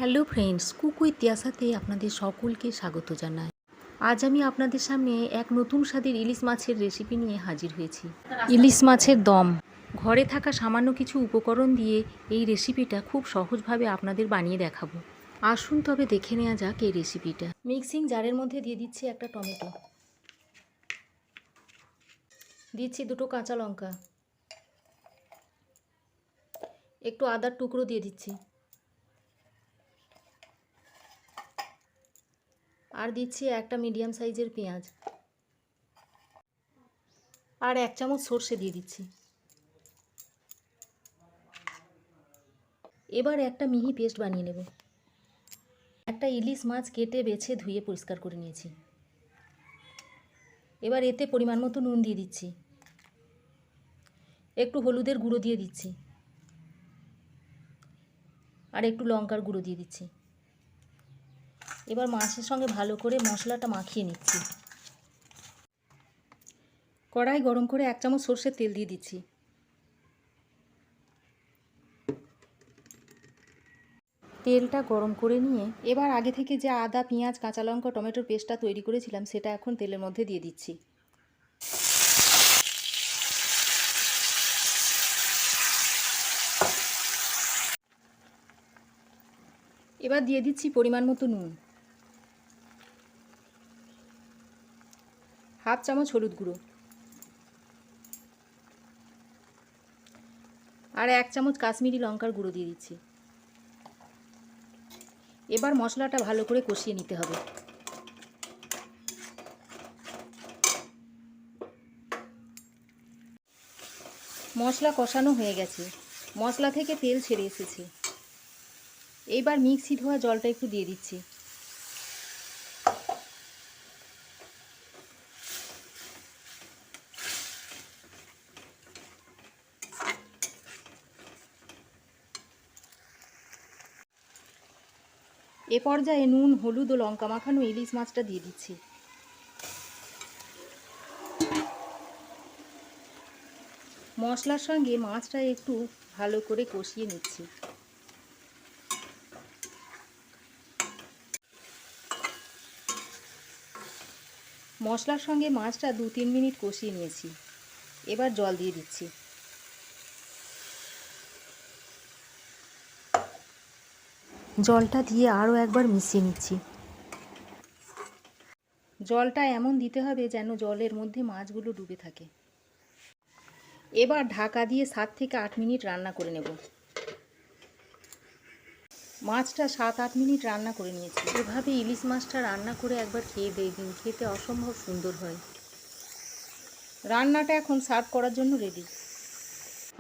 Hello friends, cook with তিয়াসাতে আপনাদের সকলকে স্বাগত জানাই। আজ আমি আপনাদের সামনে এক নতুন স্বাদের ইলিশ মাছের রেসিপি নিয়ে হাজির হয়েছি। ইলিশ মাছের দম। ঘরে থাকা সামান্য কিছু উপকরণ দিয়ে এই রেসিপিটা খুব সহজভাবে আপনাদের বানিয়ে দেখাবো। আসুন তবে দেখে নেওয়া যাক এই রেসিপিটা। মিক্সিং জারের মধ্যে দিয়ে দিচ্ছি একটা টমেটো, দিচ্ছি দুটো কাঁচা লঙ্কা, একটু আদার টুকরো দিয়ে দিচ্ছি, আর দিচ্ছি একটা মিডিয়াম সাইজের পেঁয়াজ, আর 1 চামচ সর্ষে দিয়ে দিচ্ছি। এবার একটা মিহি পেস্ট বানিয়ে নেব। একটা ইলিশ মাছ কেটে বেছে ধুয়ে পরিষ্কার করে নিয়েছি। এবার এতে পরিমাণ মতো নুন দিয়ে দিচ্ছি, একটু হলুদের গুঁড়ো দিয়ে দিচ্ছি, আর একটু লঙ্কার গুঁড়ো দিয়ে দিচ্ছি। এবার মাছের সঙ্গে ভালো করে মশলাটা মাখিয়ে নিচ্ছি। কড়াই গরম করে 1 চামচ সরষের তেল দিয়ে দিচ্ছি। তেলটা গরম করে নিয়ে এবার আগে থেকে যে আদা, পেঁয়াজ, কাঁচা লঙ্কা, টমেটোর পেস্টটা তৈরি করেছিলাম সেটা এখন তেলের মধ্যে দিয়ে দিচ্ছি। এবার দিয়ে দিচ্ছি পরিমাণ মতো নুন, 1/2 চামচ হলুদ গুঁড়ো, আর 1 চামচ কাশ্মীরি লঙ্কার গুঁড়ো দিয়ে দিচ্ছি। এবার মশলাটা ভালো করে কষিয়ে নিতে হবে। মশলা কষানো হয়ে গেছে, মশলা থেকে তেল ছেড়ে এসেছে। এইবার মিক্সি ধোয়া জলটা একটু দিয়ে দিচ্ছি। এ পর্যায়ে নুন, হলুদ ও লঙ্কা মাখানো ইলিশ মাছটা দিয়ে দিচ্ছি। মশলার সঙ্গে মাছটা একটু ভালো করে কষিয়ে নিচ্ছি। মশলার সঙ্গে মাছটা 2-3 মিনিট কষিয়ে নিয়েছি। এবার জল দিয়ে দিচ্ছি। জলটা দিয়ে আরও একবার মিশিয়ে নিচ্ছি। জলটা এমন দিতে হবে যেন জলের মধ্যে মাছগুলো ডুবে থাকে। এবার ঢাকা দিয়ে 7 থেকে 8 মিনিট রান্না করে নেব। মাছটা 7-8 মিনিট রান্না করে নিয়েছি। এভাবে ইলিশ মাছটা রান্না করে একবার খেয়ে দেখবেন, খেতে অসম্ভব সুন্দর হয়। রান্নাটা এখন সার্ভ করার জন্য রেডি।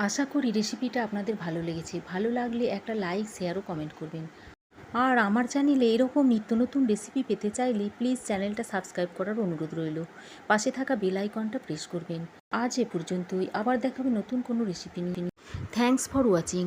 আশা করি রেসিপিটা আপনাদের ভালো লেগেছে। ভালো লাগলে একটা লাইক, শেয়ার ও কমেন্ট করবেন। আর আমার চ্যানেলে এরকম নিত্য নতুন রেসিপি পেতে চাইলে প্লিজ চ্যানেলটা সাবস্ক্রাইব করার অনুরোধ রইল। পাশে থাকা বেল আইকনটা প্রেস করবেন। আজ এ পর্যন্তই, আবার দেখাবে নতুন কোনো রেসিপি নিয়ে। Thanks for watching.